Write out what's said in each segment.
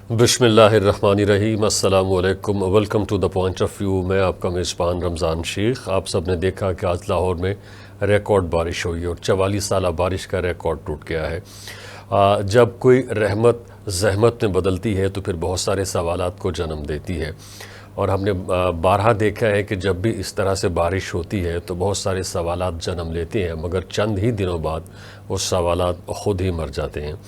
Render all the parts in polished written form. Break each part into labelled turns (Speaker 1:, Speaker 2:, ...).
Speaker 1: बिस्मिल्लाहिर्रहमानिर्रहीम, अस्सलामु अलैकुम, welcome to the point of view. मैं आपका मेज़बान रमज़ान शेख। आप सब ने देखा कि आज लाहौर में रिकॉर्ड बारिश हुई और 44 साल बारिश का रिकॉर्ड टूट गया है। जब कोई रहमत ज़हमत में बदलती है तो फिर बहुत सारे सवालात को जन्म देती है और हमने बारहा देखा है कि जब भी इस तरह से बारिश होती है तो बहुत सारे सवालात जन्म लेते हैं, मगर चंद ही दिनों बाद वो सवालात ख़ुद ही मर जाते हैं।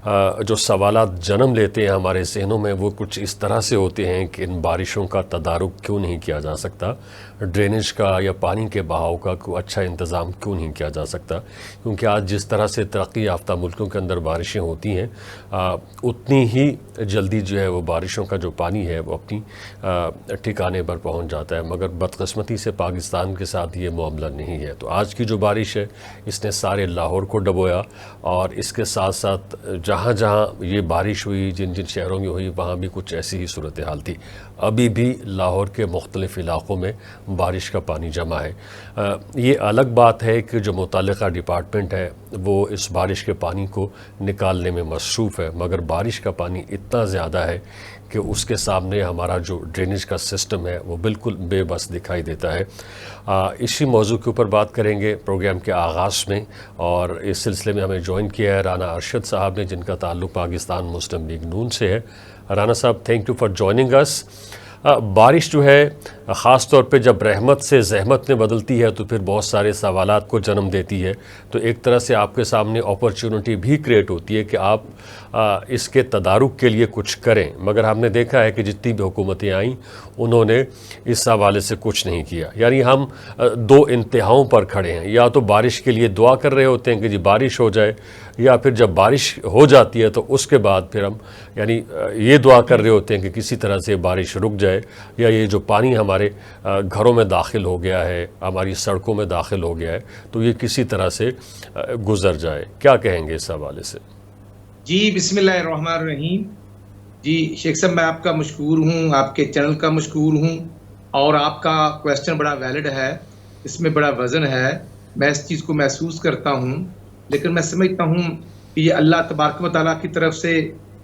Speaker 1: जो सवालात जन्म लेते हैं हमारे ज़हनों में वो कुछ इस तरह से होते हैं कि इन बारिशों का तदारुक क्यों नहीं किया जा सकता, ड्रेनेज का या पानी के बहाव का कोई अच्छा इंतज़ाम क्यों नहीं किया जा सकता। क्योंकि आज जिस तरह से तरक्की याफ्ता मुल्कों के अंदर बारिशें होती हैं उतनी ही जल्दी जो है वो बारिशों का जो पानी है वो अपनी ठिकाने पर पहुंच जाता है, मगर बदकिस्मती से पाकिस्तान के साथ ये मामला नहीं है। तो आज की जो बारिश है इसने सारे लाहौर को डबोया और इसके साथ साथ जहाँ जहाँ ये बारिश हुई, जिन जिन शहरों में हुई, वहाँ भी कुछ ऐसी ही सूरत हाल थी। अभी भी लाहौर के मुख्तलिफ़ इलाक़ों में बारिश का पानी जमा है। ये अलग बात है कि जो मुतल्लिक़ा डिपार्टमेंट है वो इस बारिश के पानी को निकालने में मसरूफ़ है, मगर बारिश का पानी इतना ज़्यादा है कि उसके सामने हमारा जो ड्रेनेज का सिस्टम है वो बिल्कुल बेबस दिखाई देता है। इसी मौजू के ऊपर बात करेंगे प्रोग्राम के आगाज़ में, और इस सिलसिले में हमें ज्वाइन किया है राना अरशद साहब ने, जिनका ताल्लुक़ पाकिस्तान मुस्लिम लीग नून से है। राना साहब, thank you for joining us. बारिश जो है ख़ास तौर पे जब रहमत से ज़हमत में बदलती है तो फिर बहुत सारे सवालात को जन्म देती है। तो एक तरह से आपके सामने अपॉर्चुनिटी भी क्रिएट होती है कि आप इसके तदारुक के लिए कुछ करें, मगर हमने देखा है कि जितनी भी हुकूमतें आईं उन्होंने इस हवाले से कुछ नहीं किया। यानी हम दो इंतहाओं पर खड़े हैं, या तो बारिश के लिए दुआ कर रहे होते हैं कि जी बारिश हो जाए, या फिर जब बारिश हो जाती है तो उसके बाद फिर हम यानी ये दुआ कर रहे होते हैं कि किसी तरह से बारिश रुक जाए, या ये जो पानी हमारे घरों में दाखिल हो गया है, हमारी सड़कों में दाखिल हो गया है, तो ये किसी तरह से गुजर जाए। क्या कहेंगे इस हवाले से?
Speaker 2: जी, बिस्मिल्लाहिर्रहमानिर्रहीम। जी शेख साहब, मैं आपका मशकूर हूँ, आपके चैनल का मशकूर हूँ, और आपका क्वेश्चन बड़ा वैलिड है, इसमें बड़ा वज़न है, मैं इस चीज़ को महसूस करता हूँ। लेकिन मैं समझता हूँ कि ये अल्लाह तबारक व तआला की तरफ से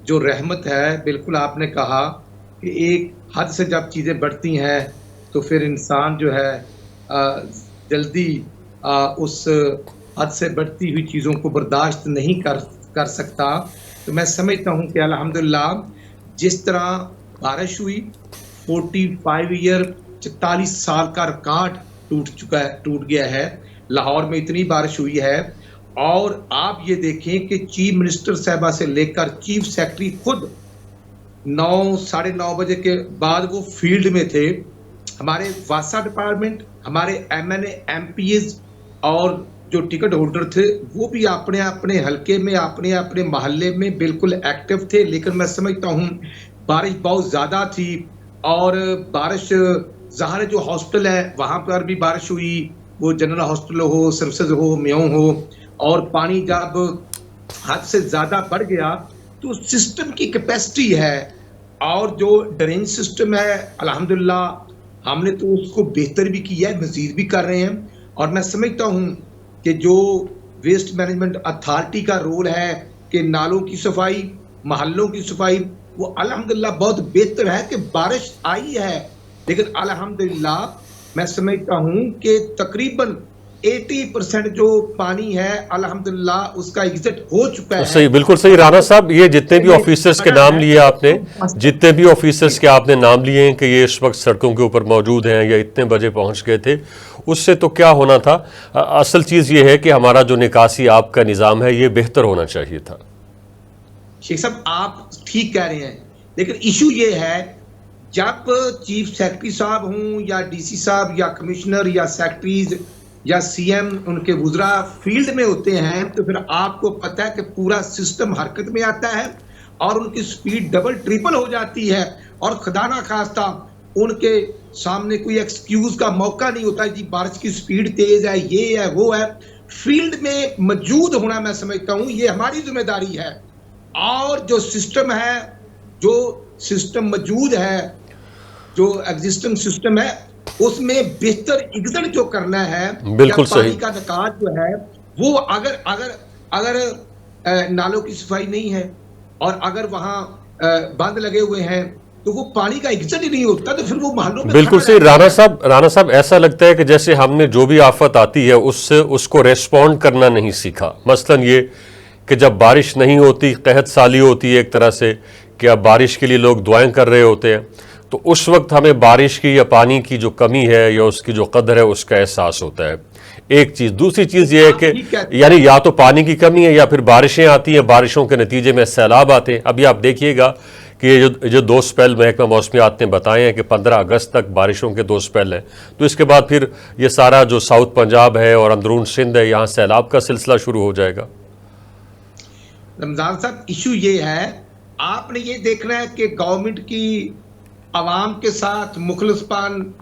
Speaker 2: जो रहमत है, बिल्कुल आपने कहा कि एक हद से जब चीज़ें बढ़ती हैं तो फिर इंसान जो है जल्दी उस हद से बढ़ती हुई चीज़ों को बर्दाश्त नहीं कर सकता। तो मैं समझता हूँ कि अल्हम्दुलिल्लाह जिस तरह बारिश हुई, 45 ईयर 44 साल का रिकॉर्ड टूट गया है। लाहौर में इतनी बारिश हुई है, और आप ये देखें कि चीफ मिनिस्टर साहबा से लेकर चीफ सेक्रेटरी खुद 9 साढ़े 9 बजे के बाद वो फील्ड में थे। हमारे वासा डिपार्टमेंट, हमारे एमएनए एमपीएस और जो टिकट होल्डर थे वो भी अपने अपने हलके में, अपने अपने मोहल्ले में बिल्कुल एक्टिव थे। लेकिन मैं समझता हूँ बारिश बहुत ज़्यादा थी, और बारिश ज़ाहिर जो हॉस्पिटल है वहाँ पर भी बारिश हुई, वो जनरल हॉस्पिटल हो, सर्विसेज हो, म्यों हो, और पानी जब हद से ज़्यादा बढ़ गया तो सिस्टम की कैपेसिटी है, और जो ड्रेन सिस्टम है अल्हम्दुलिल्लाह हमने तो उसको बेहतर भी किया है, मज़ीद भी कर रहे हैं। और मैं समझता हूँ कि जो वेस्ट मैनेजमेंट अथॉरिटी का रोल है कि नालों की सफाई, महल्लों की सफाई, वो अल्हम्दुलिल्लाह बहुत बेहतर है कि बारिश आई है। लेकिन अल्हम्दुलिल्लाह मैं समझता हूँ कि तकरीबन 80% जो पानी है अल्हम्दुलिल्लाह उसका एग्जिट हो चुका है।
Speaker 1: सही, बिल्कुल सही राना साहब। ये जितने भी ऑफिसर्स के नाम लिए आपने, जितने भी ऑफिसर्स के आपने नाम लिए हैं कि ये इस वक्त सड़कों के ऊपर मौजूद हैं या इतने बजे पहुंच गए थे, उससे तो क्या होना था। असल चीज़ ये है कि हमारा जो निकासी आपका निज़ाम है ये बेहतर होना चाहिए था।
Speaker 2: शेख साहब, आप ठीक कह रहे हैं, लेकिन इशू ये है जब चीफ सेक्रेटरी साहब हों या डीसी साहब या कमिश्नर या सेक्रेटरीज या सीएम, उनके वुज़रा फील्ड में होते हैं, तो फिर आपको पता है कि पूरा सिस्टम हरकत में आता है और उनकी स्पीड डबल ट्रिपल हो जाती है, और खुदा ना खास्ता उनके सामने कोई एक्सक्यूज का मौका नहीं होता जी बारिश की स्पीड तेज है, ये है वो है। फील्ड में मौजूद होना मैं समझता हूँ ये हमारी जिम्मेदारी है, और जो सिस्टम है, जो सिस्टम मौजूद है, जो एग्जिस्टिंग सिस्टम है, उसमें बेहतर एग्जिट जो करना है,
Speaker 1: बिल्कुल
Speaker 2: पानी
Speaker 1: सही।
Speaker 2: का निकास जो है वो अगर नालों की सफाई नहीं है, और अगर वहाँ बंद लगे हुए हैं, तो वो पानी का एग्जिट ही नहीं होता, तो फिर वो मोहल्लों में
Speaker 1: बिल्कुल
Speaker 2: खड़ा
Speaker 1: सही।
Speaker 2: रहता है।
Speaker 1: राणा साहब ऐसा लगता है कि जैसे हमने जो भी आफत आती है उससे उसको रेस्पॉन्ड करना नहीं सीखा। मसलन ये कि जब बारिश नहीं होती, कहत साली होती है एक तरह से, कि अब बारिश के लिए लोग दुआएं कर रहे होते हैं, तो उस वक्त हमें बारिश की या पानी की जो कमी है या उसकी जो कदर है उसका एहसास होता है। एक चीज़। दूसरी चीज़ ये है
Speaker 2: आप ठीक
Speaker 1: कि
Speaker 2: कहते हैं।
Speaker 1: यानी या तो पानी की कमी है या फिर बारिशें आती हैं, बारिशों के नतीजे में सैलाब आते हैं। अभी आप देखिएगा कि ये जो दो स्पेल महकमा मौसमियात ने बताए हैं कि 15 अगस्त तक बारिशों के 2 स्पेल हैं, तो इसके बाद फिर ये सारा जो साउथ पंजाब है और अंदरून सिंध है, यहाँ सैलाब का सिलसिला शुरू हो जाएगा।
Speaker 2: रमजान साहब, इशू ये है, आपने ये देखना है कि गवर्नमेंट की अवाम के साथ मुखलिसपन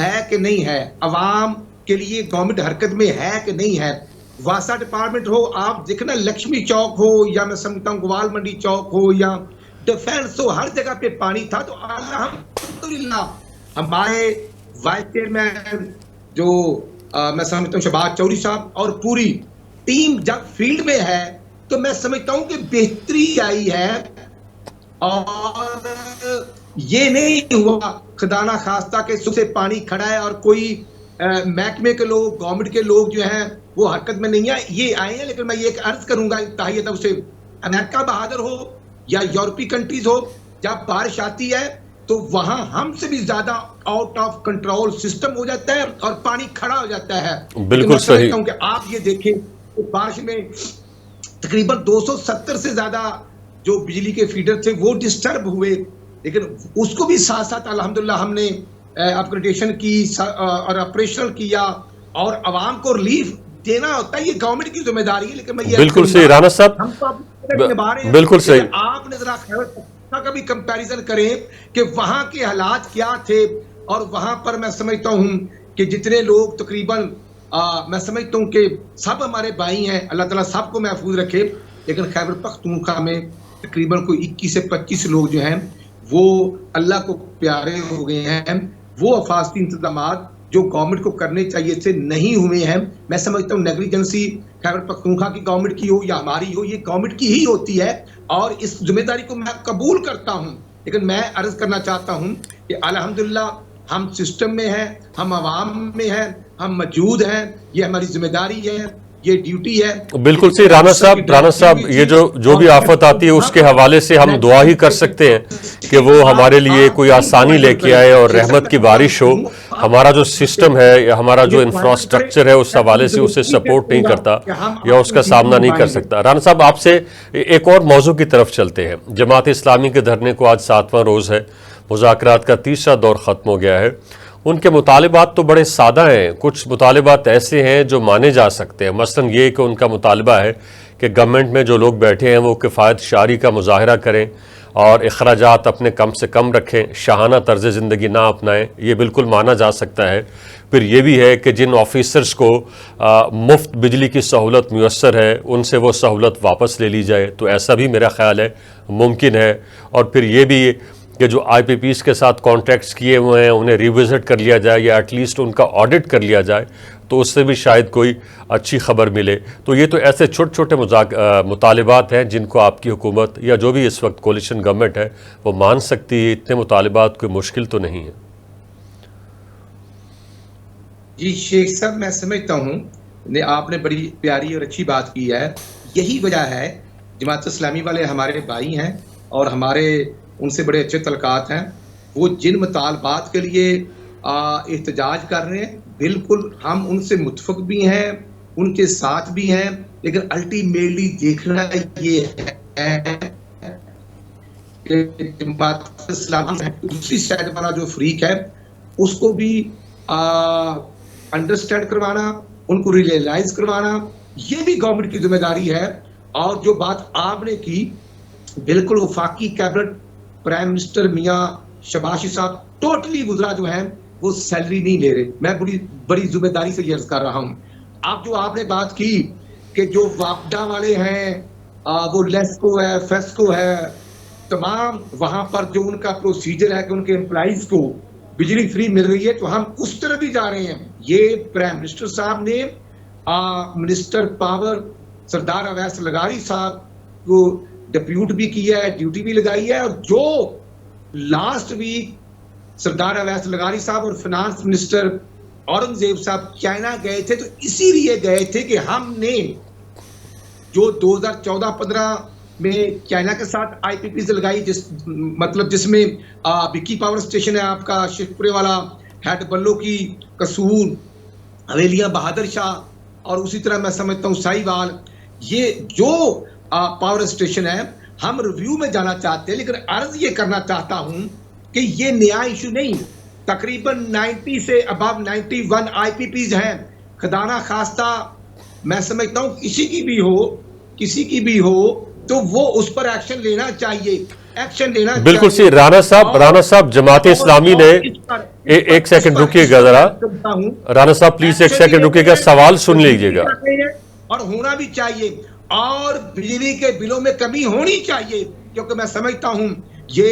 Speaker 2: है कि नहीं है, अवाम के लिए गवर्नमेंट हरकत में है कि नहीं है। वासा डिपार्टमेंट हो, आप देखना लक्ष्मी चौक हो या मैं समझता हूँ ग्वाल मंडी चौक हो या डिफेंस हो, हर जगह पे पानी था। तो अल्हम्दुलिल्लाह हमारे वाइस चेयरमैन जो मैं समझता हूँ शहबाज चौधरी साहब और पूरी टीम जब फील्ड में है, तो मैं समझता हूँ कि बेहतरी आई है। और ये नहीं हुआ खुदा ना खास्ता के सुबह से पानी खड़ा है और कोई महकमे के लोग, गवर्नमेंट के लोग जो हैं वो हरकत में नहीं है, ये आए हैं। लेकिन मैं ये अर्ज करूंगा इंतहाई अदब से, अमेरिका बहादुर हो या यूरोपीय कंट्रीज हो, जब बारिश आती है तो वहां हमसे भी ज्यादा आउट ऑफ कंट्रोल सिस्टम हो जाता है और पानी खड़ा हो जाता है।
Speaker 1: बिल्कुल सही।
Speaker 2: कि आप ये देखें तो बारिश में तकरीबन 270 से ज्यादा जो बिजली के फीडर थे वो डिस्टर्ब हुए, लेकिन उसको भी साथ साथ अल्हम्दुलिल्लाह हमने अपग्रेडेशन की और ऑपरेशनल किया और आवाम को रिलीफ देना होता है, ये गवर्नमेंट की जिम्मेदारी है। लेकिन मैं ये
Speaker 1: बिल्कुल सही राणा साहब,
Speaker 2: हम तो
Speaker 1: बिल्कुल सही।
Speaker 2: आपने जरा खैबर का भी कंपैरिजन करें कि वहां के हालात क्या थे, और वहां पर मैं समझता हूं कि जितने लोग तकरीबन मैं समझता हूं कि सब हमारे भाई हैं, अल्लाह ताला सबको महफूज रखे। लेकिन खैबर पख्तूनख्वा में तकरीबन कोई 21 से 25 लोग जो हैं वो अल्लाह को प्यारे हो गए हैं। वो अफाजती इंतजामात जो गवर्नमेंट को करने चाहिए थे नहीं हुए हैं। मैं समझता हूँ नेग्लिजेंसी खैबर पख्तूनख्वा की गवर्नमेंट की हो या हमारी हो, ये गवर्नमेंट की ही होती है और इस जिम्मेदारी को मैं कबूल करता हूँ। लेकिन मैं अर्ज करना चाहता हूँ कि अल्हम्दुलिल्लाह हम सिस्टम में हैं, हम आवाम में हैं, हम मौजूद हैं, ये हमारी जिम्मेदारी है, ये ड्यूटी है।
Speaker 1: बिल्कुल सही। राणा साहब ये जो भी आफत आती है उसके हवाले से हम दुआ ही कर सकते हैं कि वो हमारे लिए कोई आसानी लेके आए और रहमत की बारिश हो। हमारा जो सिस्टम है या हमारा जो इंफ्रास्ट्रक्चर है उस हवाले से उसे सपोर्ट नहीं करता या उसका सामना नहीं कर सकता। राणा साहब आपसे एक और मौजू की तरफ चलते हैं। जमात इस्लामी के धरने को आज 7वां रोज़ है, मुज़ाकरात का 3रा दौर ख़त्म हो गया है। उनके मुतालिबात तो बड़े सादा हैं, कुछ मुतालिबात ऐसे हैं जो माने जा सकते हैं। मसलन ये कि उनका मुतालबा है कि गवर्नमेंट में जो लोग बैठे हैं वो किफ़ायत शारी का मुजाहरा करें और अखराजात अपने कम से कम रखें, शाहाना तर्ज ज़िंदगी ना अपनाएं, ये बिल्कुल माना जा सकता है। फिर ये भी है कि जिन ऑफिसर्स को मुफ्त बिजली की सहूलत मुयस्सर है उनसे वो सहूलत वापस ले ली जाए, तो ऐसा भी मेरा ख्याल है मुमकिन है। और फिर ये भी कि जो IPPs के साथ कॉन्ट्रैक्ट्स किए हुए हैं उन्हें रिविज़िट कर लिया जाए या एटलीस्ट उनका ऑडिट कर लिया जाए, तो उससे भी शायद कोई अच्छी खबर मिले। तो ये तो ऐसे छोटे छोटे मुतालिबात हैं जिनको आपकी हुकूमत या जो भी इस वक्त कोलिशन गवर्नमेंट है वो मान सकती है। इतने मुतालिबात कोई मुश्किल तो नहीं है।
Speaker 2: जी शेख साहब, मैं समझता हूँ आपने बड़ी प्यारी और अच्छी बात की है। यही वजह है जमात इस्लामी वाले हमारे भाई हैं और हमारे उनसे बड़े अच्छे तलकात हैं। वो जिन मुतालबात के लिए एहतजाज कर रहे हैं बिल्कुल हम उनसे मुतफिक भी हैं, उनके साथ भी हैं, लेकिन अल्टीमेटली देखना ये है कि जमात इस्लामी दूसरी साइड वाला जो फ्रीक है उसको भी अंडरस्टैंड करवाना, उनको रियलाइज करवाना, ये भी गवर्नमेंट की जिम्मेदारी है। और जो बात आपने की बिल्कुल वफाकी कैबिनेट प्राइम मिनिस्टर मियां शहबाज साहब टोटली गुजरा जो है वो सैलरी नहीं ले रहे। मैं बड़ी जिम्मेदारी से ये अर्ज कर रहा हूं। आप जो आपने बात की कि जो वापडा वाले हैं वो लेस्को है, फेस्को है, तमाम वहां पर जो उनका प्रोसीजर है कि उनके एम्प्लॉइज को बिजली फ्री मिल रही है, तो हम उस तरफ भी जा रहे हैं। ये प्राइम मिनिस्टर साहब ने मिनिस्टर पावर सरदार अवैस लगारी साहब को डिप्यूट भी किया है, ड्यूटी भी लगाई है। और जो लास्ट वीक सरदार अवैस लगारी साहब और फाइनेंस मिनिस्टर औरंगजेब साहब चाइना गए थे, तो इसीलिए गए थे कि हमने जो 2014-15 में चाइना के साथ आईपीपीज लगाई, जिसमें बिक्की पावर स्टेशन है आपका, शेखपुरे वाला, हेड बल्लो की, कसूर, हवेलियां बहादुर शाह, और उसी तरह मैं समझता हूँ साहिवाल, ये जो पावर स्टेशन है, हम रिव्यू में जाना चाहते हैं। लेकिन अर्ज ये करना चाहता हूं कि ये नया इशू नहीं, तकरीबन 90 से अबव 91 आईपीपीज हैं। खदाना खास्ता मैं समझता हूं किसी की भी हो तो वो उस पर एक्शन लेना चाहिए, एक्शन लेना
Speaker 1: बिल्कुल
Speaker 2: चाहिए।
Speaker 1: सी राणा साहब जमाते इस्लामी ने एक सेकंड रुकिएगा जरा, राणा साहब प्लीज एक सेकंड रुकिएगा, सवाल सुन लीजिएगा।
Speaker 2: और होना भी चाहिए, और बिजली के बिलों में कमी होनी चाहिए, क्योंकि मैं समझता हूं ये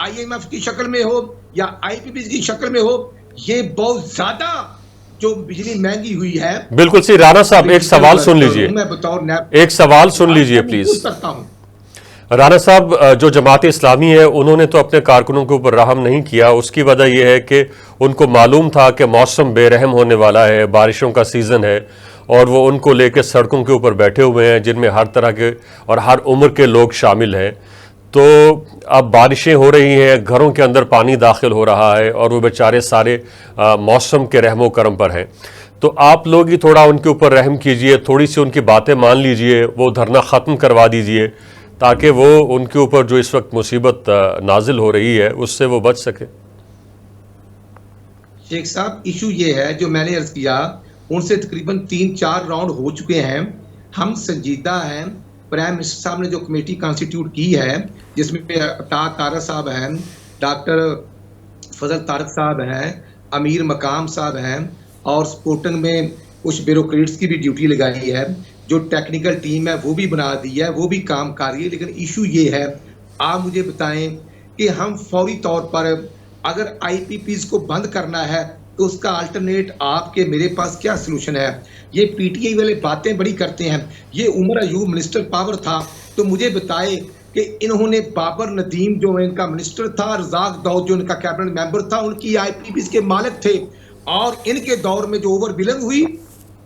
Speaker 2: आईएमएफ की शक्ल में हो या आईपीपी की शक्ल में हो, ये बहुत ज्यादा जो बिजली महंगी हुई है।
Speaker 1: बिल्कुल सी राणा साहब एक सवाल सुन लीजिए,
Speaker 2: मैं बतौर
Speaker 1: एक सवाल सुन लीजिए प्लीज। राणा साहब, जो जमात इस्लामी है उन्होंने तो अपने कारकुनों के ऊपर रहम नहीं किया। उसकी वजह यह है कि उनको मालूम था कि मौसम बेरहम होने वाला है, बारिशों का सीज़न है, और वो उनको लेकर सड़कों के ऊपर बैठे हुए हैं, जिनमें हर तरह के और हर उम्र के लोग शामिल हैं। तो अब बारिशें हो रही हैं, घरों के अंदर पानी दाखिल हो रहा है, और वो बेचारे सारे मौसम के रहमो करम पर हैं। तो आप लोग ही थोड़ा उनके ऊपर रहम कीजिए, थोड़ी सी उनकी बातें मान लीजिए, वो धरना ख़त्म करवा दीजिए, ताकि वो उनके ऊपर जो इस वक्त मुसीबत नाजिल हो रही है उससे वो बच सके।
Speaker 2: शेख साहब, इशू ये है जो मैंने अर्ज किया, उनसे तकरीबन 3-4 राउंड हो चुके हैं। हम संजीदा हैं। प्राइम मिनिस्टर साहब ने जो कमेटी कॉन्स्टिट्यूट की है, जिसमें तारक साहब हैं, डॉक्टर फजल तारक साहब हैं, अमीर मकाम साहब हैं, और स्पोर्टन में कुछ ब्यूरोक्रेट्स की भी ड्यूटी लगाई है। जो टेक्निकल टीम है वो भी बना दी है, वो भी काम कर रही है। लेकिन इशू ये है, आप मुझे बताएं कि हम फौरी तौर पर अगर आईपीपीज को बंद करना है तो उसका अल्टरनेट आपके मेरे पास क्या सलूशन है? ये पीटीआई वाले बातें बड़ी करते हैं। ये उमर अयूब मिनिस्टर पावर था, तो मुझे बताए कि इन्होंने बाबर नदीम जो इनका मिनिस्टर था, रजाक दाऊद जो इनका कैबिनेट मेंबर था, उनकी आईपीपीज के मालिक थे, और इनके दौर में जो ओवर बिलिंग हुई,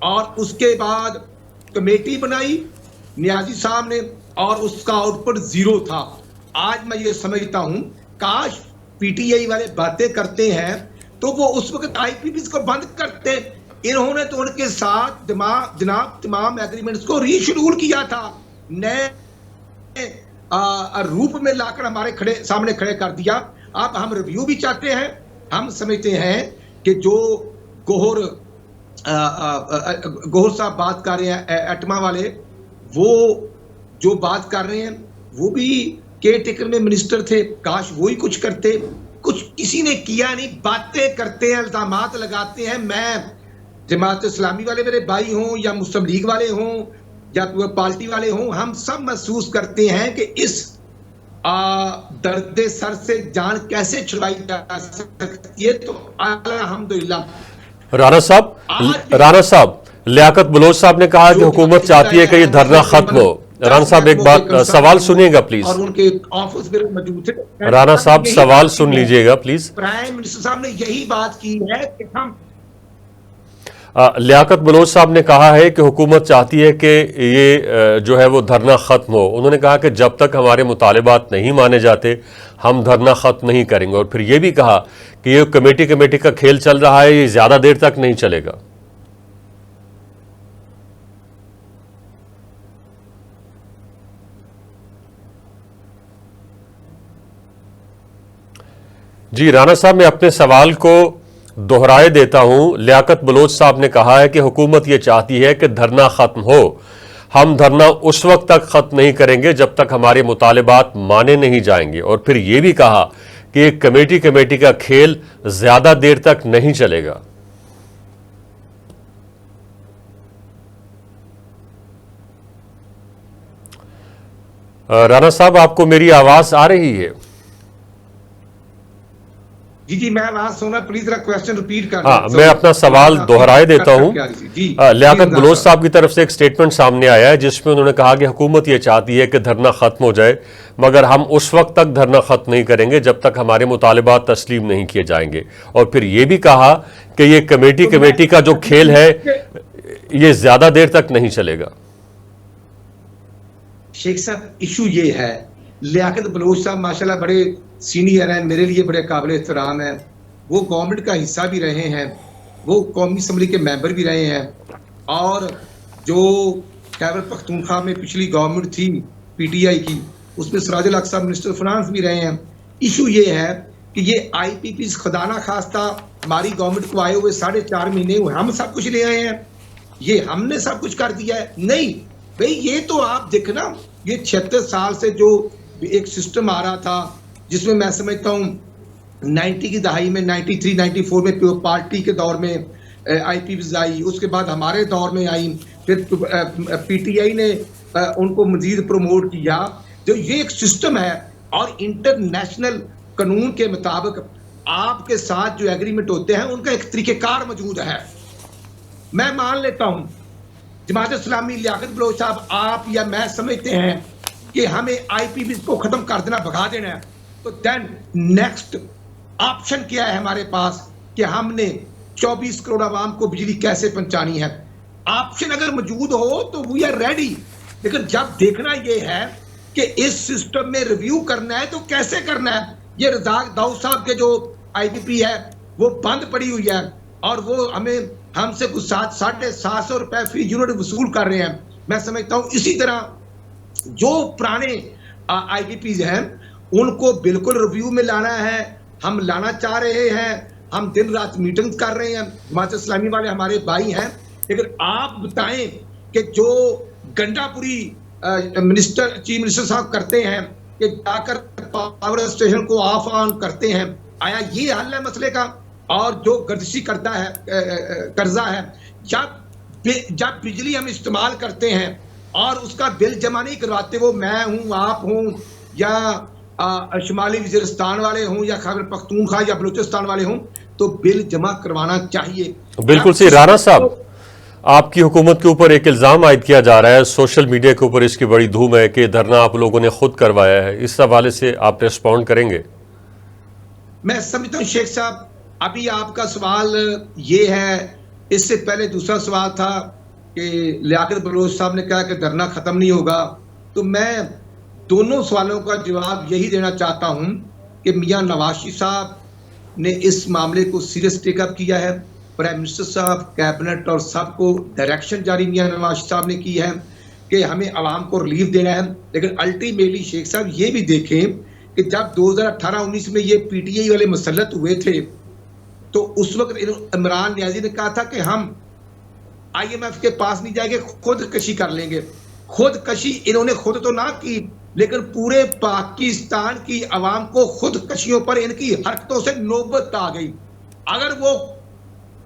Speaker 2: और उसके बाद कमेटी बनाई नियाजी साहब ने, और उसका आउटपुट 0 था। आज मैं ये समझता हूं, काश पीटीआई वाले बातें करते हैं तो वो उस वक्त आईपीपीज को बंद करते। इन्होंने तो उनके साथ जनाब तमाम एग्रीमेंट्स को रीशेड्यूल किया था, नए रूप में लाकर हमारे सामने खड़े कर दिया। अब हम रिव्यू भी चाहते हैं। हम समझते हैं कि जो गोहर साहब बात कर रहे हैं, एटमा वाले, वो जो बात कर रहे हैं, वो भी केयर टेकर में मिनिस्टर थे। काश वो ही कुछ करते, कुछ किसी ने किया नहीं। बातें करते हैं, इल्जामात लगाते हैं। मैं जमात इस्लामी वाले मेरे भाई हों या मुस्लिम लीग वाले हों या पार्टी वाले हों, हम सब महसूस करते हैं कि इस दर्द सर से जान कैसे छुड़ाई जा सकती है। तो अल्हम्दुलिल्लाह।
Speaker 1: राणा साहब, लियाकत बलोच साहब ने कहा कि हुकूमत चाहती है कि ये धरना खत्म हो। राणा साहब एक बात, सवाल सुनिएगा प्लीज।
Speaker 2: और उनके ऑफिस में मौजूद थे।
Speaker 1: राणा साहब सवाल सुन लीजिएगा प्लीज।
Speaker 2: प्राइम मिनिस्टर साहब ने यही बात की है कि हम
Speaker 1: लियाकत बलोच साहब ने कहा है कि हुकूमत चाहती है कि ये जो है वो धरना ख़त्म हो। उन्होंने कहा कि जब तक हमारे मुतालिबात नहीं माने जाते हम धरना ख़त्म नहीं करेंगे। और फिर ये भी कहा कि ये कमेटी का खेल चल रहा है, ये ज़्यादा देर तक नहीं चलेगा। जी राणा साहब, मैं अपने सवाल को दोहराए देता हूं। लियाकत बलोच साहब ने कहा है कि हुकूमत ये चाहती है कि धरना खत्म हो। हम धरना उस वक्त तक खत्म नहीं करेंगे जब तक हमारे मुतालिबात माने नहीं जाएंगे। और फिर यह भी कहा कि एक कमेटी का खेल ज्यादा देर तक नहीं चलेगा। राणा साहब, आपको मेरी आवाज आ रही है?
Speaker 2: जी मैं आवाज सुना, प्लीज जरा क्वेश्चन रिपीट कर
Speaker 1: हाँ, मैं अपना सवाल दोहराए देता हूँ।
Speaker 2: जी
Speaker 1: लियाकत बलोच साहब की तरफ से एक स्टेटमेंट सामने आया है जिसमें उन्होंने कहा कि हुकूमत ये चाहती है कि धरना खत्म हो जाए, मगर हम उस वक्त तक धरना खत्म नहीं करेंगे जब तक हमारे मुतालिबात तस्लीम नहीं किए जाएंगे। और फिर ये भी कहा कि ये कमेटी का जो खेल है ये ज्यादा देर तक नहीं चलेगा।
Speaker 2: शेख साहब, इशू ये है, लियाकत बलोच साहब माशाल्लाह बड़े सीनियर हैं, मेरे लिए बड़े काबिल एहतराम हैं, वो गवर्नमेंट का हिस्सा भी रहे हैं, वो कौमी असम्बली के मेंबर भी रहे हैं, और जो खैबर पख्तूनख्वा में पिछली गवर्नमेंट थी पीटीआई की, उसमें सिराजुल हक साहब मिनिस्टर फाइनेंस भी रहे हैं। इशू ये है कि ये IPP खुदा ना खास्ता हमारी गवर्नमेंट को आए हुए 4.5 महीने हुए, हम सब कुछ ले आए हैं, ये हमने सब कुछ कर दिया है। नहीं भाई, ये तो आप देखना, ये 76 साल से जो एक सिस्टम आ रहा था जिसमें मैं समझता हूँ 90 की दहाई में, 93, 94 में पार्टी के दौर में IPP आई, उसके बाद हमारे दौर में आई, फिर PTI ने उनको मजीद प्रमोट किया। जो ये एक सिस्टम है और इंटरनेशनल कानून के मुताबिक आपके साथ जो एग्रीमेंट होते हैं उनका एक तरीकेकार मौजूद है। मैं मान लेता हूं जमात इस्लामी, लियाकत बलोच साहब, आप या मैं समझते हैं कि हमें IPP को खत्म कर देना, भगा देना है, तो देन नेक्स्ट ऑप्शन क्या है हमारे पास कि हमने 24 करोड़ आवाम को बिजली कैसे पहुंचानी है। ऑप्शन अगर मौजूद हो तो वी आर रेडी, लेकिन जब देखना यह है कि इस सिस्टम में रिव्यू करना है तो कैसे करना है। ये रज़ाक दाऊद साहब के जो IPP है वो बंद पड़ी हुई है और वो हमसे कुछ 750 रुपए फी यूनिट वसूल कर रहे हैं। मैं समझता हूं इसी तरह जो पुराने IPPs हैं उनको बिल्कुल रिव्यू में लाना है, हम लाना चाह रहे हैं, हम दिन रात मीटिंग कर रहे हैं, जमात इस्लामी वाले हमारे भाई हैं। लेकिन आप बताएं कि जो गंडापुरी चीफ मिनिस्टर साहब करते हैं कि जाकर पावर स्टेशन को ऑफ ऑन करते हैं, आया ये हल है मसले का? और जो गर्दिशी करता है कर्जा है, जब बिजली हम इस्तेमाल करते हैं और उसका बिल जमा नहीं करवाते, वो मैं हूं, आप हूं, या शुमाली वजीरिस्तान वाले हों, या खैबर पख्तूनख्वा या बलूचिस्तान वाले हों, तो बिल जमा करवाना चाहिए।
Speaker 1: बिल्कुल सही। राणा साहब, आपकी हुकूमत के ऊपर एक इल्ज़ाम आयद किया जा रहा है, सोशल मीडिया के ऊपर इसकी बड़ी धूम है कि धरना आप लोगों ने खुद करवाया है, इस हवाले से आप रिस्पॉन्ड करेंगे?
Speaker 2: मैं समझता हूँ शेख साहब, अभी आपका सवाल ये है, इससे पहले दूसरा सवाल था कि लियाकत बलोच साहब ने कहा कि धरना खत्म नहीं होगा। तो मैं दोनों सवालों का जवाब यही देना चाहता हूं कि मियां नवाज शरीफ साहब ने इस मामले को सीरियस टेकअप किया है, प्राइम मिनिस्टर साहब, कैबिनेट और सबको डायरेक्शन जारी मियां नवाज शरीफ साहब ने की है कि हमें आवाम को रिलीफ देना है। लेकिन अल्टीमेटली शेख साहब ये भी देखें कि जब 2018-19 में ये PTI वाले मुसल्लत हुए थे तो उस वक्त इमरान नियाजी ने कहा था कि हम IMF के पास नहीं जाएंगे, खुदकशी कर लेंगे। खुदकशी इन्होंने खुद तो ना की, लेकिन पूरे पाकिस्तान की आवाम को खुदकशियों पर इनकी हरकतों से नौबत आ गई। अगर वो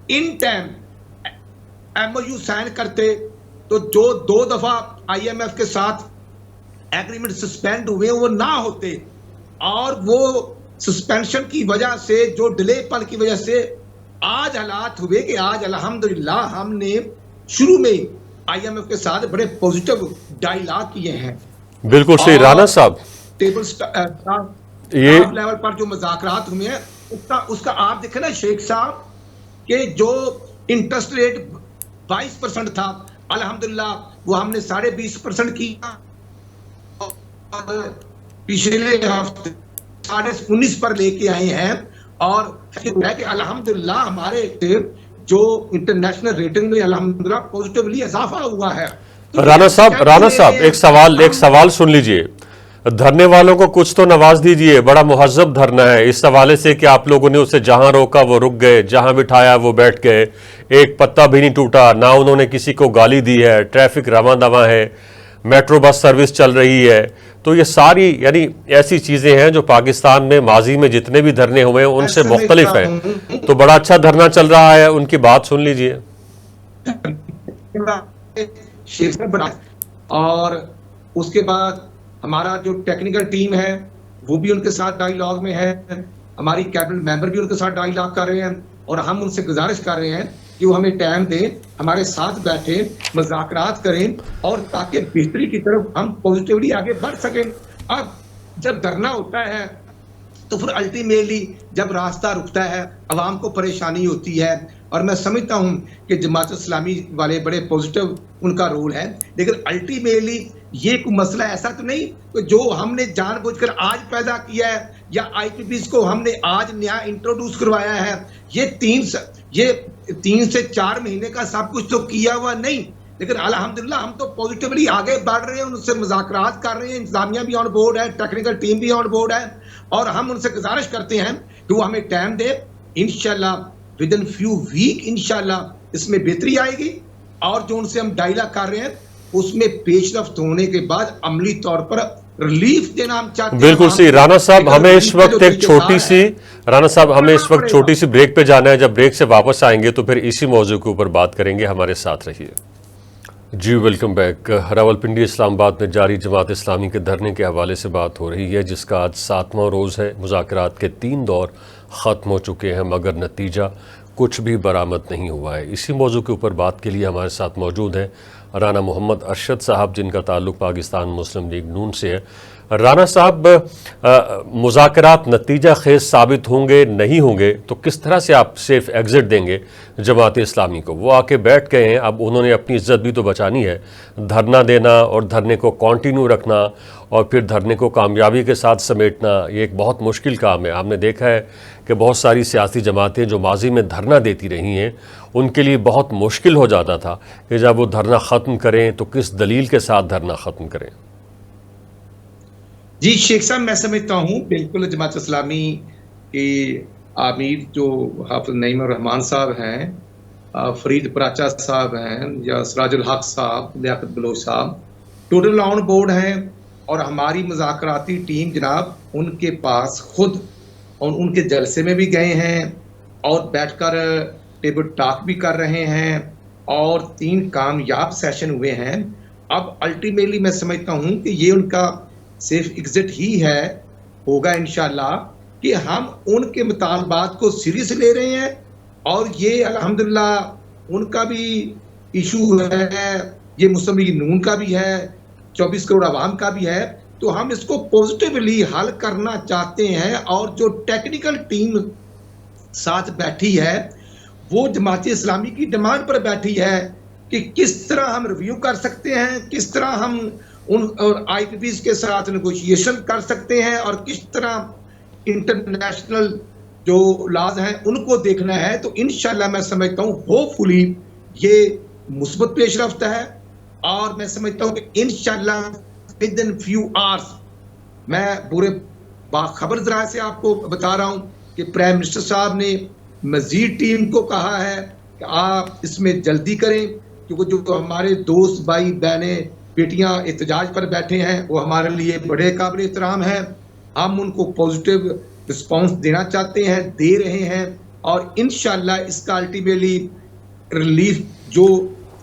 Speaker 2: इन टाइम MOU साइन करते तो जो 2 दफा IMF के साथ एग्रीमेंट सस्पेंड हुए वो ना होते, और वो सस्पेंशन की वजह से, जो डिले पल की वजह से आज हालात हुए कि आज अल्हम्दुलिल्लाह हमने शुरू में IMF के साथ बड़े पॉजिटिव डायलॉग किए हैं।
Speaker 1: बिल्कुल सही। राणा साहब,
Speaker 2: टेबल ये लेवल पर जो मुज़ाकरात हुए हैं उसका आप देखें ना शेख साहब कि जो इंटरेस्ट रेट 22% था, अल्हम्दुलिल्लाह वो हमने 20.5% किया, पिछले हफ्ते 19.5 पर लेके आए हैं। और है कि अल्हम्दुलिल्लाह हमारे जो इंटरनेशनल रेटिंग में अल्हम्दुलिल्लाह पॉजिटिवली इजाफा हुआ है। तो
Speaker 1: राणा साहब एक सवाल सुन लीजिए। धरने वालों को कुछ तो नवाज दीजिए, बड़ा मुहज्जब धरना है, इस हवाले से कि आप लोगों ने उसे जहां रोका वो रुक गए, जहां बिठाया वो बैठ गए, एक पत्ता भी नहीं टूटा, ना उन्होंने किसी को गाली दी है, ट्रैफिक रवां दवां है, मेट्रो बस सर्विस चल रही है। तो ये सारी यानी ऐसी चीजें हैं जो पाकिस्तान में माजी में जितने भी धरने हुए हैं उनसे मुख्तलिफ है। तो बड़ा अच्छा धरना चल रहा है, उनकी बात सुन लीजिए।
Speaker 2: और उसके बाद हमारा जो टेक्निकल टीम है वो भी उनके साथ डायलॉग में है, हमारी कैबिनेट मेंबर भी उनके साथ डायलॉग कर रहे हैं और हम उनसे गुजारिश कर रहे हैं कि वो हमें टाइम दें, हमारे साथ बैठे, मुज़ाकरात करें और ताकि बेहतरी की तरफ हम पॉजिटिवली आगे बढ़ सकें। अब जब धरना होता है तो फिर अल्टीमेटली जब रास्ता रुकता है अवाम को परेशानी होती है, और मैं समझता हूं कि जमात इस्लामी वाले बड़े पॉजिटिव उनका रोल है, लेकिन अल्टीमेटली ये कोई मसला ऐसा तो नहीं कि जो हमने जानबूझकर आज पैदा किया है या आईपीपीस को हमने आज नया इंट्रोड्यूस करवाया है। ये 3 से 4 महीने का सब कुछ तो किया हुआ नहीं, लेकिन अल्हम्दुलिल्लाह हम तो पॉजिटिवली आगे बढ़ रहे हैं, उनसे मुज़ाकरात कर रहे हैं, इंतजामिया भी ऑन बोर्ड है, टेक्निकल टीम भी ऑन बोर्ड है, और हम उनसे गुजारिश करते हैं कि वो हमें टाइम दे। इंशाल्लाह विद इन फ्यू वीक इंशाल्लाह इसमें बेहतरी आएगी, और जो उनसे हम डायलॉग कर रहे हैं उसमें पेशरफ्त होने के बाद अमली तौर पर रिलीफ देना हम चाहते हैं।
Speaker 1: बिल्कुल सही। राना साहब, हमें इस वक्त एक छोटी सी ब्रेक पे जाना है। जब ब्रेक से वापस आएंगे तो फिर इसी मौजू के ऊपर बात करेंगे। हमारे साथ रहिए जी। Welcome back. रावलपिंडी इस्लामाबाद में जारी जमात इस्लामी के धरने के हवाले से बात हो रही है, जिसका आज 7वां रोज़ है। मुज़ाकरात के 3 दौर ख़त्म हो चुके हैं, मगर नतीजा कुछ भी बरामद नहीं हुआ है। इसी मौजू के ऊपर बात के लिए हमारे साथ मौजूद हैं राना मोहम्मद अरशद साहब, जिनका ताल्लुक़ पाकिस्तान मुस्लिम लीग नून से है। राना साहब, मुज़ाकरात नतीजा खेज साबित होंगे नहीं होंगे तो किस तरह से आप सेफ एग्ज़िट देंगे जमात इस्लामी को? वो आके बैठ गए हैं, अब उन्होंने अपनी इज्जत भी तो बचानी है। धरना देना और धरने को कंटिन्यू रखना और फिर धरने को कामयाबी के साथ समेटना, ये एक बहुत मुश्किल काम है। हमने देखा है कि बहुत सारी सियासी जमातें जो माजी में धरना देती रही हैं, उनके लिए बहुत मुश्किल हो जाता था कि जब वो धरना ख़त्म करें तो किस दलील के साथ धरना ख़त्म करें।
Speaker 2: जी शेख साहब, मैं समझता हूँ बिल्कुल जमात इस्लामी के आमिर जो हाफिज नईम रहमान साहब हैं, फरीद पराचा साहब हैं, या सिराजुल हक साहब, लियाकत बलोच साहब टोटल ऑन बोर्ड हैं, और हमारी मुज़ाकराती टीम जनाब उनके पास खुद और उनके जलसे में भी गए हैं और बैठकर टेबल टॉक भी कर रहे हैं, और 3 कामयाब सेशन हुए हैं। अब अल्टीमेटली मैं समझता हूँ कि ये उनका सेफ एग्जिट ही है, होगा इंशाल्लाह, कि हम उनके मुतालबात को सीरियस ले रहे हैं, और ये अल्हम्दुलिल्लाह उनका भी इशू है, ये मुस्लिम लीग नून का भी है, 24 करोड़ आवाम का भी है, तो हम इसको पॉजिटिवली हल करना चाहते हैं। और जो टेक्निकल टीम साथ बैठी है वो जमात इस्लामी की डिमांड पर बैठी है कि किस तरह हम रिव्यू कर सकते हैं, किस तरह हम उन और आईपीपीस के साथ नेगोशिएशन कर सकते हैं, और किस तरह इंटरनेशनल जो लॉज हैं उनको देखना है। तो इंशाल्लाह मैं समझता हूँ होपफुली ये मुस्बत पेशरफ्त है, और मैं समझता हूँ कि इंशाल्लाह विद इन फ्यू आवर्स, मैं पूरे बाखबर जरा से आपको बता रहा हूँ कि प्राइम मिनिस्टर साहब ने मजीद टीम को कहा है कि आप इसमें जल्दी करें, क्योंकि जो हमारे दोस्त भाई बहनें बेटियां एहतजाज पर बैठे हैं वो हमारे लिए बड़े काबिल एहतराम हैं। हम उनको पॉजिटिव रिस्पांस देना चाहते हैं, दे रहे हैं, और इंशाल्लाह इसका अल्टीमेटली रिलीफ जो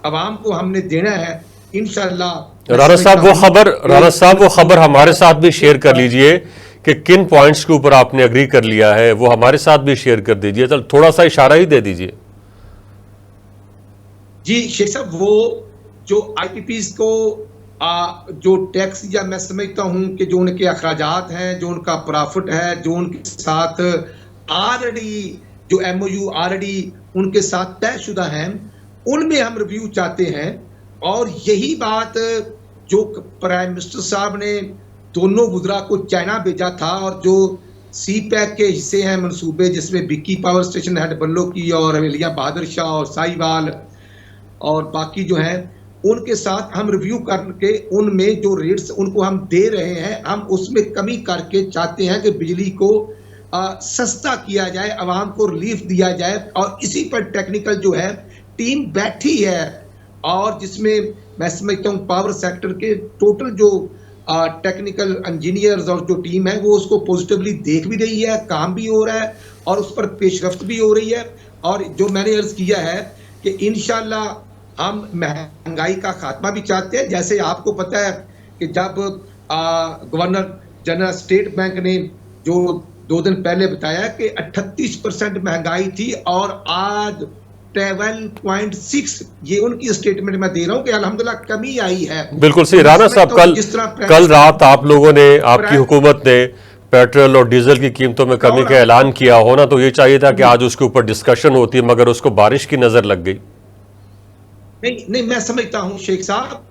Speaker 2: आवाम को हमने देना है इंशाल्लाह।
Speaker 1: राना साहब वो खबर हमारे साथ भी शेयर कर लीजिए कि किन पॉइंट्स के ऊपर आपने एग्री कर लिया है, वो हमारे साथ भी शेयर कर दीजिए। चल थोड़ा सा इशारा ही दे दीजिए।
Speaker 2: जी शेख साहब, वो जो आईपीपीस को जो टैक्स, या मैं समझता हूं कि जो उनके अखराजात हैं, जो उनका प्रॉफिट है, जो उनके साथ ऑलरेडी जो एमओयू ऑलरेडी उनके साथ तयशुदा हैं, उनमें हम रिव्यू चाहते हैं। और यही बात जो प्राइम मिनिस्टर साहब ने दोनों वुज़रा को चाइना भेजा था, और जो सी पैक के हिस्से हैं मनसूबे, जिसमें बिक्की पावर स्टेशन हेड बल्लो की और हवेलियाँ बहादुर शाह और साहिवाल और बाकी जो हैं, उनके साथ हम रिव्यू करके उनमें जो रेट्स उनको हम दे रहे हैं, हम उसमें कमी करके चाहते हैं कि बिजली को सस्ता किया जाए, आवाम को रिलीफ दिया जाए। और इसी पर टेक्निकल जो है टीम बैठी है, और जिसमें मैं समझता हूँ पावर सेक्टर के टोटल जो टेक्निकल इंजीनियर्स और जो टीम है वो उसको पॉजिटिवली देख भी रही है, काम भी हो रहा है, और उस पर पेशरफ्त भी हो रही है। और जो मैंने अर्ज किया है कि इंशाल्लाह हम महंगाई का खात्मा भी चाहते हैं। जैसे आपको पता है कि जब गवर्नर जनरल स्टेट बैंक ने जो 2 दिन पहले बताया कि 38% महंगाई थी और आज 12.6, ये उनकी स्टेटमेंट मैं दे रहा हूं कि अल्हम्दुलिल्लाह कमी आई है।
Speaker 1: बिल्कुल सही। राणा साहब, कल रात आप लोगों ने, आपकी हुकूमत ने पेट्रोल और डीजल की कीमतों में कमी का ऐलान किया होना तो ये चाहिए था कि आज उसके ऊपर डिस्कशन होती, मगर उसको बारिश की नजर लग गई।
Speaker 2: नहीं, मैं समझता हूं शेख साहब,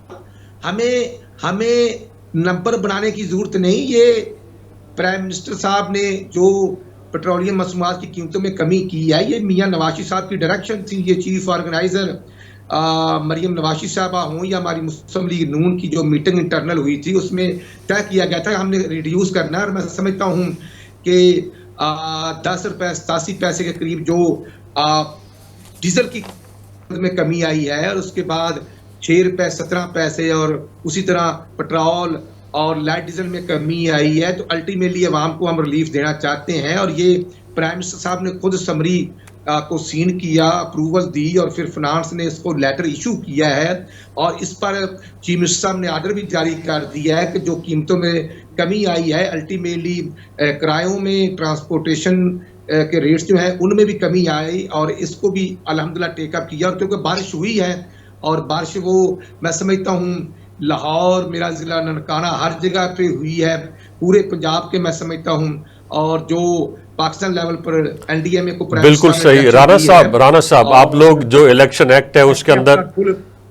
Speaker 2: हमें नंबर बनाने की जरूरत नहीं। ये प्राइम मिनिस्टर साहब ने जो पेट्रोलियम मसनूआत की कीमतों में कमी की है, ये मियां नवाशी साहब की डायरेक्शन थी। ये चीफ ऑर्गेनाइजर मरियम नवाशी साहबा हों या हमारी मुस्लिम लीग नून की जो मीटिंग इंटरनल हुई थी, उसमें तय किया गया था हमने रिड्यूस करना है। और मैं समझता हूं कि 10 रुपए 87 पैसे के करीब जो डीजल की में कमी आई है, और उसके बाद 6 रुपए 17 पैसे, और उसी तरह पेट्रोल और लाइट डीजल में कमी आई है। तो अल्टीमेटली अवाम को हम रिलीफ देना चाहते हैं, और ये प्राइम मिनिस्टर साहब ने खुद समरी को सीन किया, अप्रूवल दी, और फिर फाइनेंस ने इसको लेटर इशू किया है, और इस पर चीफ मिनिस्टर साहब ने आर्डर भी जारी कर दिया है कि जो कीमतों में कमी आई है, अल्टीमेटली किरायों में, ट्रांसपोर्टेशन के रेट्स जो है उनमें भी कमी आई, और इसको भी अल्हम्दुलिल्लाह टेकअप किया। और क्योंकि बारिश हुई है, और बारिश वो मैं समझता हूँ लाहौर, मेरा जिला ननकाना, हर जगह पे हुई है, पूरे पंजाब के मैं समझता हूँ, और जो पाकिस्तान लेवल पर एनडीएमए को
Speaker 1: बिल्कुल सही। राणा साहब, आप लोग जो इलेक्शन एक्ट है उसके अंदर,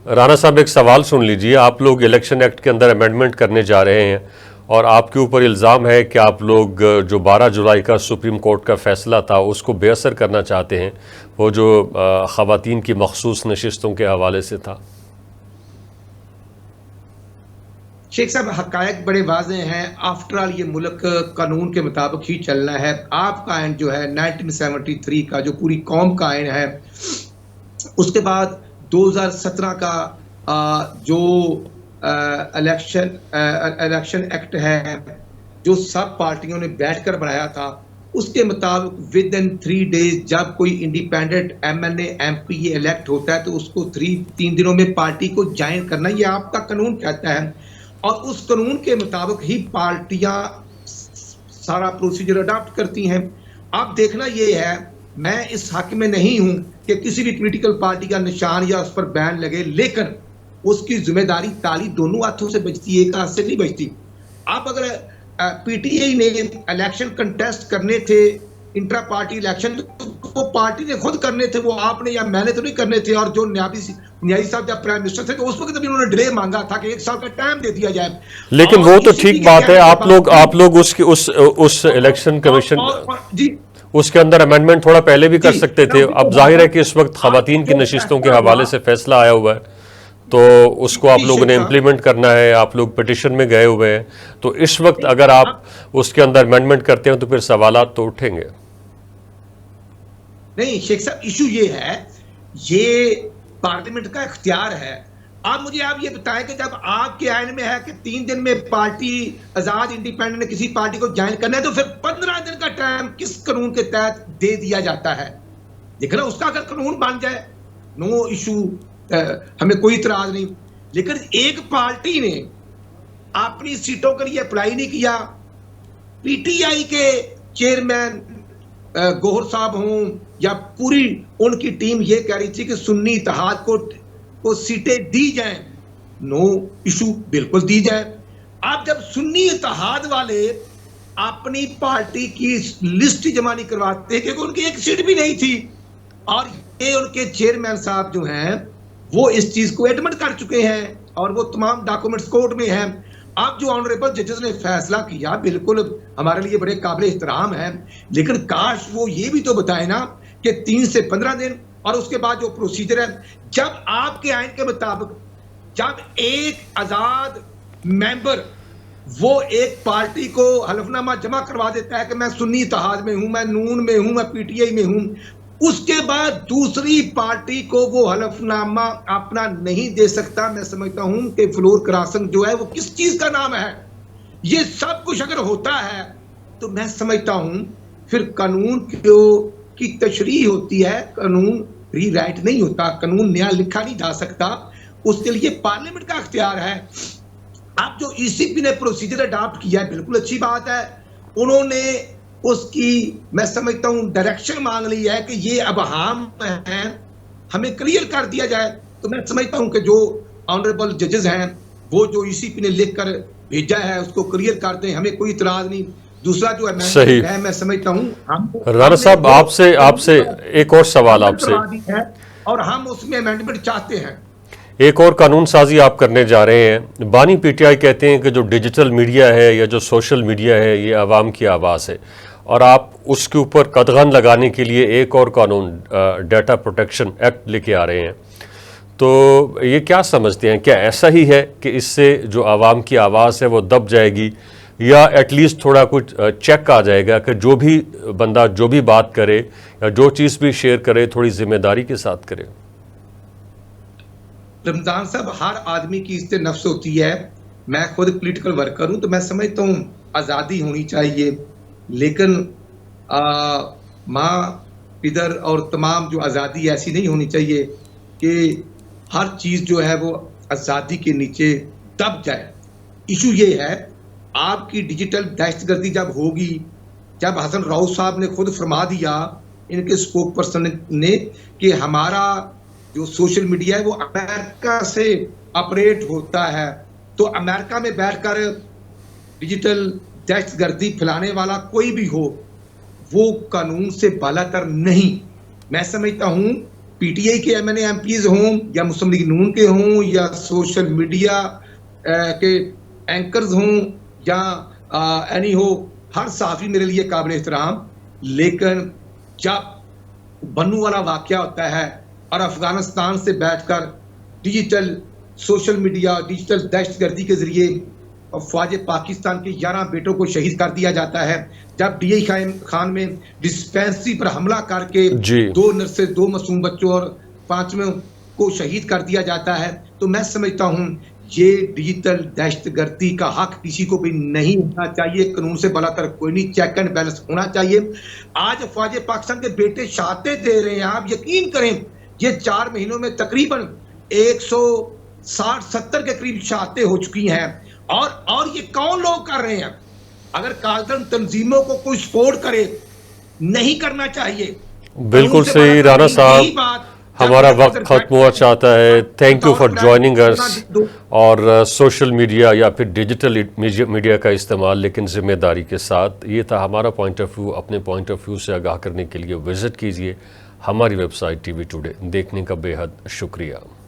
Speaker 1: राणा साहब एक सवाल सुन लीजिए। आप लोग इलेक्शन एक्ट के अंदर अमेंडमेंट करने जा रहे हैं, और आपके ऊपर इल्ज़ाम है कि आप लोग जो 12 जुलाई का सुप्रीम कोर्ट का फैसला था उसको बेअसर करना चाहते हैं, वो जो ख़वातीन की मखसूस नशिस्तों के हवाले से था।
Speaker 2: शेख साहब, हकायक बड़े वाज़े हैं। आफ्टर ऑल ये मुल्क कानून के मुताबिक ही चलना है। आपका आइन जो है 1973 का, जो पूरी कौम का आइन है, उसके बाद 2017 का जो इलेक्शन एक्ट है, जो सब पार्टियों ने बैठकर बनाया था, उसके मुताबिक विद इन 3 डेज जब कोई इंडिपेंडेंट एमएनए एमपी इलेक्ट होता है तो उसको 3 दिनों में पार्टी को ज्वाइन करना, ये आपका कानून कहता है। और उस कानून के मुताबिक ही पार्टियां सारा प्रोसीजर अडॉप्ट करती हैं। अब देखना ये है, मैं इस हक में नहीं हूं कि किसी भी पॉलिटिकल पार्टी का निशान या उस पर बैन लगे, लेकिन उसकी जिम्मेदारी ताली दोनों हाथों से बचती है, एक हाथ से नहीं बचती। आप अगर पीटीआई ने इलेक्शन कंटेस्ट करने थे, इंट्रा पार्टी इलेक्शन, तो पार्टी ने खुद करने थे, वो आपने या मैंने तो नहीं करने थे। और जो न्याजी साहब जब प्राइम मिनिस्टर थे तो उस वक्त भी उन्होंने डिले मांगा था कि 1 साल का टाइम दे दिया जाए।
Speaker 1: लेकिन वो तो ठीक बात है, आप लोग उस इलेक्शन कमीशन
Speaker 2: जी
Speaker 1: उसके अंदर अमेंडमेंट थोड़ा पहले भी कर सकते थे। अब जाहिर है कि इस वक्त खवातीन की नशिस्तों के हवाले से फैसला आया हुआ है, तो उसको आप लोगों ने इम्प्लीमेंट करना है। आप लोग पिटिशन में गए हुए हैं, तो इस वक्त अगर आप उसके अंदर अमेंडमेंट करते हैं तो फिर सवालात तो उठेंगे।
Speaker 2: नहीं शेख साहब, इशू ये है, ये पार्लियामेंट का इख्तियार है। आप ये बताएं कि जब आपके आइन में है कि 3 दिन में पार्टी आजाद इंडिपेंडेंट ने किसी पार्टी को ज्वाइन करना है, तो फिर 15 दिन का टाइम किस कानून के तहत दे दिया जाता है? देखना, उसका अगर कानून बन जाए, नो इशू, हमें कोई इतराज नहीं। लेकिन एक पार्टी ने अपनी सीटों के लिए अप्लाई नहीं किया। पीटीआई के चेयरमैन गोहर साहब हों या पूरी उनकी टीम ये कह रही थी कि सुन्नी इत्तेहाद को सीटें दी जाएं, नो इशू, बिल्कुल दी जाए। अब जब सुन्नी इत्तेहाद वाले अपनी पार्टी की लिस्ट जमा नहीं करवाते, क्योंकि उनकी एक सीट भी नहीं थी, और ये उनके चेयरमैन साहब जो हैं वो इस चीज को एडमिट कर चुके हैं, और वो तमाम डॉक्यूमेंट्स कोर्ट में हैं। अब जो ऑनरेबल जजेस ने फैसला किया, बिल्कुल हमारे लिए बड़े काबिल एहतराम है, लेकिन काश वो ये भी तो बताए ना कि 3 से 15 दिन, और उसके बाद जो प्रोसीजर है, जब आपके आइन के मुताबिक जब एक आजाद मेंबर वो एक पार्टी को हलफनामा जमा करवा देता है कि मैं सुन्नी इत्तेहाद में हूं, मैं नून में हूं, मैं पीटीआई में हूं, उसके बाद दूसरी पार्टी को वो हलफनामा अपना नहीं दे सकता। मैं समझता हूं कि फ्लोर क्रॉसिंग जो है वो किस चीज का नाम है? ये सब कुछ अगर होता है तो मैं समझता हूं फिर कानून की तशरीह होती है, कानून रीराइट नहीं होता, कानून नया लिखा नहीं जा सकता, उसके लिए पार्लियामेंट का अख्तियार है। अब जो ईसीपी ने प्रोसीजर अडॉप्ट किया है, बिल्कुल अच्छी बात है। उन्होंने उसकी मैं समझता हूँ डायरेक्शन मांग ली है कि ये अब हम हैं, हमें क्लियर कर दिया जाए। तो मैं समझता हूँ कि जो ऑनरेबल जजेस हैं वो जो ईसीपी ने लिख कर भेजा है उसको क्लियर कर दें, हमें कोई इतराज नहीं। दूसरा जो
Speaker 1: सही।
Speaker 2: अमेंडमेंट है मैं समझता हूँ हम
Speaker 1: राणा साहब आपसे एक और सवाल आपसे,
Speaker 2: और हम उसमें अमेंडमेंट चाहते हैं।
Speaker 1: एक और कानून साजी आप करने जा रहे हैं। बानी पीटीआई कहते हैं कि जो डिजिटल मीडिया है या जो सोशल मीडिया है ये आवाम की आवाज़ है, और आप उसके ऊपर कदगन लगाने के लिए एक और कानून डाटा प्रोटेक्शन एक्ट लेके आ रहे हैं। तो ये क्या समझते हैं, क्या ऐसा ही है कि इससे जो आवाम की आवाज़ है वो दब जाएगी, या एटलीस्ट थोड़ा कुछ चेक आ जाएगा कि जो भी बंदा जो भी बात करे या जो चीज़ भी शेयर करे थोड़ी जिम्मेदारी के साथ करे?
Speaker 2: रमजान साहब, हर आदमी की इज्जत नफ्स होती है। मैं खुद पॉलिटिकल वर्कर हूं, तो मैं समझता हूं आज़ादी होनी चाहिए, लेकिन माँ पिदर और तमाम जो आज़ादी ऐसी नहीं होनी चाहिए कि हर चीज़ जो है वो आज़ादी के नीचे दब जाए। इशू ये है, आपकी डिजिटल दहशतगर्दी जब होगी, जब हसन राउत साहब ने खुद फरमा दिया, इनके स्पोक पर्सन ने, कि हमारा जो सोशल मीडिया है वो अमेरिका से ऑपरेट होता है, तो अमेरिका में बैठकर डिजिटल दहशतगर्दी फैलाने वाला कोई भी हो वो कानून से बालातर नहीं। मैं समझता हूं पीटीआई के एमएनए एमपीज हों या मुस्लिम लीग नून के हों या सोशल मीडिया के एंकर्स हों या एनी हो, हर साफी मेरे लिए काबिल एहतराम। लेकिन जब बन्नू वाला वाकया होता है और अफगानिस्तान से बैठकर डिजिटल सोशल मीडिया डिजिटल दहशतगर्दी के जरिए ख्वाज पाकिस्तान के 11 बेटों को शहीद कर दिया जाता है, जब डीआई खान में डिस्पेंसरी पर हमला करके 2 नर्सें 2 मासूम बच्चों और 5वें को शहीद कर दिया जाता है, तो मैं समझता हूं ये डिजिटल दहशतगर्दी का हक किसी को भी नहीं होना चाहिए। कानून से बालातर कोई नहीं, चेक एंड बैलेंस होना चाहिए। आज ख्वाज पाकिस्तान के बेटे शहादतें दे रहे हैं, आप यकीन करें ये 4 महीनों में तकरीबन 160-70 के करीब शहादतें हो चुकी हैं। और ये कौन लोग कर रहे हैं? अगर कालतन तंजीमों को कोई सपोर्ट करे, नहीं करना चाहिए।
Speaker 1: बिल्कुल सही राणा साहब, हमारा वक्त खत्म हुआ चाहता है। Thank you for joining us. और सोशल मीडिया या फिर डिजिटल मीडिया का इस्तेमाल लेकिन जिम्मेदारी के साथ, ये था हमारा पॉइंट ऑफ व्यू। अपने पॉइंट ऑफ व्यू से आगाह करने के लिए विजिट कीजिए हमारी वेबसाइट टीवी टुडे। देखने का बेहद शुक्रिया।